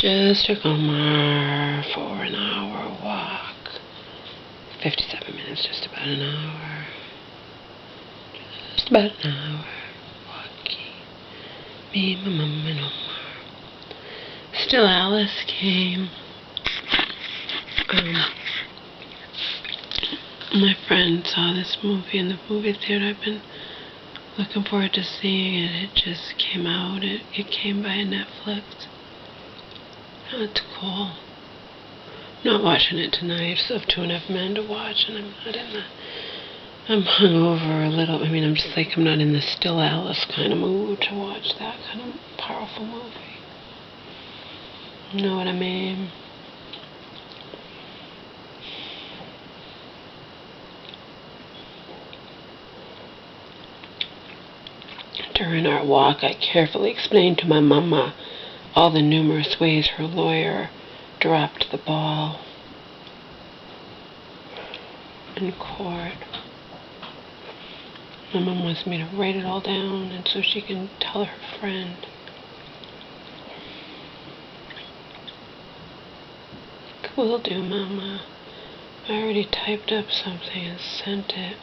Just took Omar for an hour walk. 57 minutes, just about an hour. Just about an hour walking. Me, my mom, and Omar. Still Alice came. My friend saw this movie in the movie theater. I've been looking forward to seeing it. It just came out. It came by Netflix. That's cool. Not watching it tonight. Still have 2.5 men to watch, and I'm not in the... I'm hungover a little. I mean, I'm just like, I'm not in the Still Alice kind of mood to watch that kind of powerful movie. You know what I mean? During our walk, I carefully explained to my mama all the numerous ways her lawyer dropped the ball in court. My mom wants me to write it all down and so she can tell her friend. Will do, Mama. I already typed up something and sent it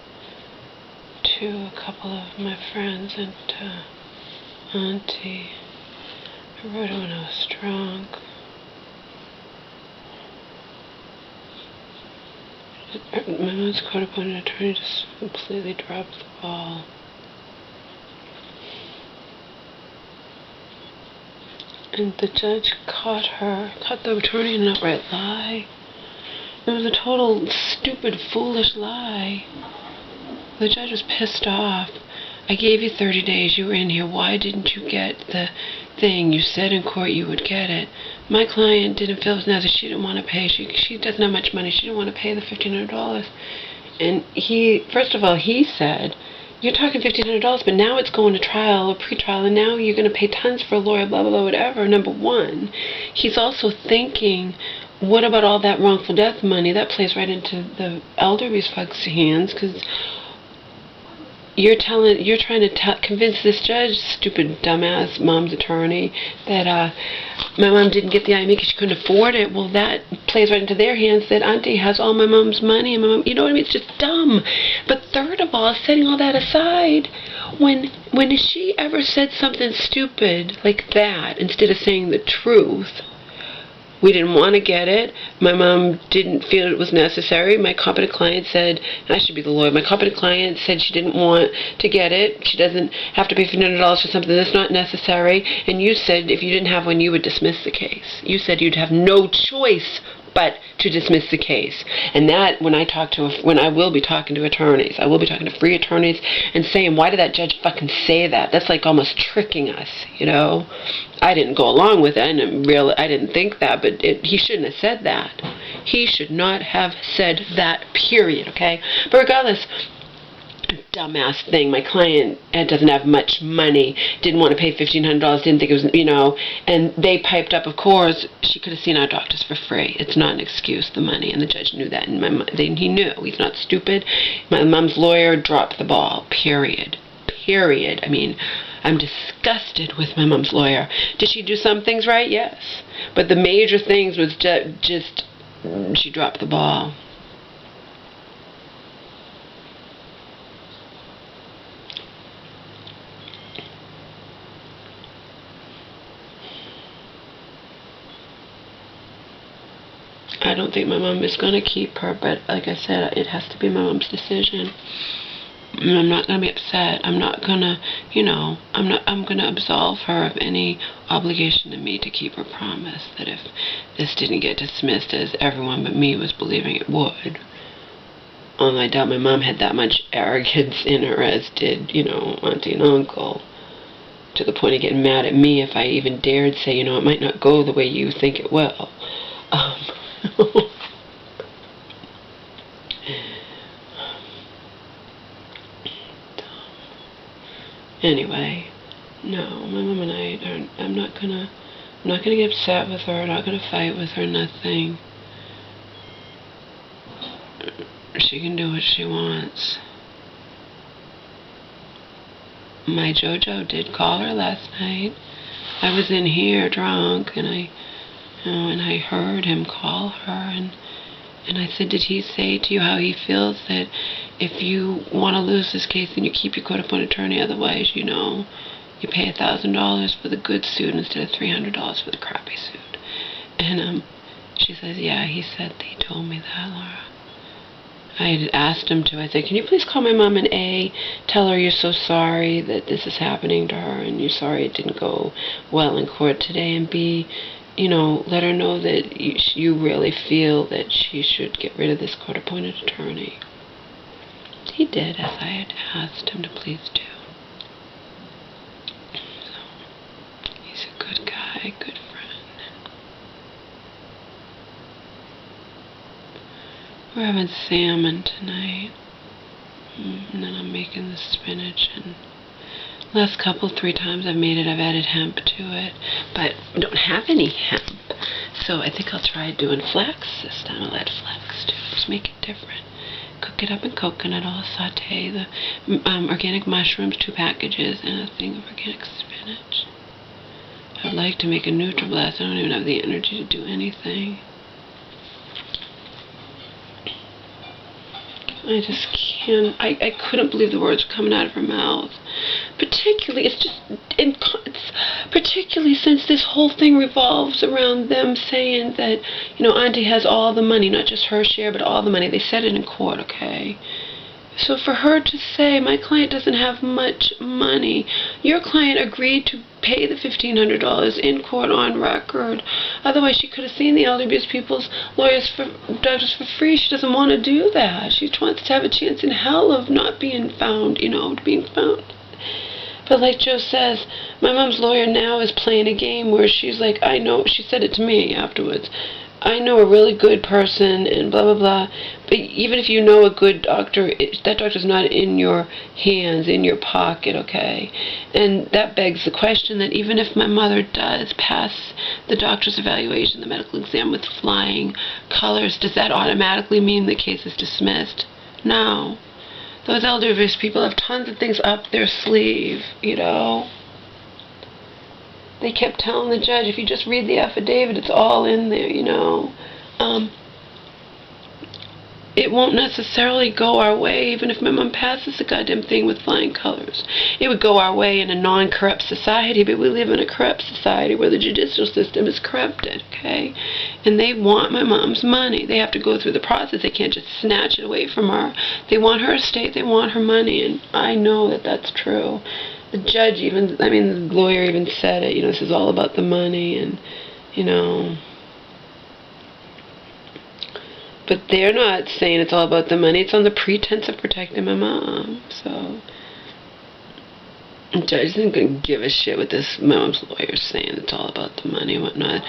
to a couple of my friends and to Auntie. I wrote it when I was drunk. My mom's court-appointed attorney just completely dropped the ball. And the judge caught the attorney in an outright lie. It was a total stupid, foolish lie. The judge was pissed off. I gave you 30 days. You were in here. Why didn't you get the thing? You said in court you would get it. My client didn't feel it was necessary. She didn't want to pay. She doesn't have much money. She didn't want to pay the $1,500. And first of all, he said, you're talking $1,500, but now it's going to trial or pretrial, and now you're going to pay tons for a lawyer, blah, blah, blah, whatever. Number one, he's also thinking, what about all that wrongful death money? That plays right into the elderly folks' hands, because you're trying to convince this judge, stupid, dumbass mom's attorney, that my mom didn't get the IME because she couldn't afford it. Well, that plays right into their hands, that Auntie has all my mom's money, and my mom, you know what I mean? It's just dumb. But third of all, setting all that aside, when has she ever said something stupid like that instead of saying the truth? We didn't want to get it. My mom didn't feel it was necessary. My competent client said, and I should be the lawyer, my competent client said she didn't want to get it. She doesn't have to pay $1,500 for something that's not necessary. And you said if you didn't have one, you would dismiss the case. You said you'd have no choice but to dismiss the case. And that, when I will be talking to attorneys, I will be talking to free attorneys and saying, why did that judge fucking say that? That's like almost tricking us, you know? I didn't go along with it. I didn't think that, but he shouldn't have said that. He should not have said that, period, okay? But regardless, dumbass thing. My client doesn't have much money, didn't want to pay $1,500, didn't think it was, you know, and they piped up, of course, she could have seen our doctors for free. It's not an excuse, the money, and the judge knew that, and he knew. He's not stupid. My mom's lawyer dropped the ball, period. Period. I mean, I'm disgusted with my mom's lawyer. Did she do some things right? Yes. But the major things was just she dropped the ball. I don't think my mom is going to keep her, but like I said, it has to be my mom's decision. And I'm not going to be upset. I'm not going to, you know, I'm going to absolve her of any obligation to me to keep her promise that if this didn't get dismissed as everyone but me was believing it would. Although I doubt my mom had that much arrogance in her, as did, you know, Auntie and Uncle, to the point of getting mad at me if I even dared say, you know, it might not go the way you think it will. Anyway, no, my mom and I I'm not gonna get upset with her, I'm not gonna fight with her, nothing. She can do what she wants. My JoJo did call her last night. I was in here drunk, and I And I heard him call her, and I said, did he say to you how he feels that if you want to lose this case, then you keep your court-appointed attorney, otherwise, you pay $1,000 for the good suit instead of $300 for the crappy suit? And she says, yeah, he said he told me that, Laura. I had asked him to. I said, can you please call my mom and A, tell her you're so sorry that this is happening to her, and you're sorry it didn't go well in court today, and B, let her know that you really feel that she should get rid of this court-appointed attorney. He did, as I had asked him to please do. So, he's a good guy, good friend. We're having salmon tonight, and then I'm making the spinach, and last 3 times I've made it, I've added hemp to it, but I don't have any hemp, so I think I'll try doing flax this time. I'll add flax to it, just make it different. Cook it up in coconut oil, saute the organic mushrooms, 2 packages, and a thing of organic spinach. I'd like to make a NutriBlast. I don't even have the energy to do anything. I just can't. I couldn't believe the words were coming out of her mouth. Particularly since this whole thing revolves around them saying that, Auntie has all the money, not just her share, but all the money. They said it in court, okay? So for her to say, my client doesn't have much money, your client agreed to pay the $1,500 in court on record. Otherwise, she could have seen the elderly abuse people's doctors for free. She doesn't want to do that. She wants to have a chance in hell of not being found, being found. But like Joe says, my mom's lawyer now is playing a game where she's like, I know, she said it to me afterwards, I know a really good person and blah, blah, blah. But even if you know a good doctor, that doctor's not in your hands, in your pocket, okay? And that begs the question that even if my mother does pass the doctor's evaluation, the medical exam with flying colors, does that automatically mean the case is dismissed? No. Those elder abuse people have tons of things up their sleeve, They kept telling the judge, if you just read the affidavit, it's all in there, It won't necessarily go our way, even if my mom passes the goddamn thing with flying colors. It would go our way in a non-corrupt society, but we live in a corrupt society where the judicial system is corrupted, okay? And they want my mom's money. They have to go through the process. They can't just snatch it away from her. They want her estate. They want her money, and I know that that's true. The judge the lawyer even said it, this is all about the money, and, But they're not saying it's all about the money. It's on the pretense of protecting my mom. So the judge isn't going to give a shit what this mom's lawyer's saying. It's all about the money and whatnot.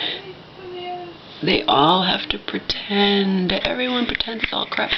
They all have to pretend. Everyone pretends it's all crap.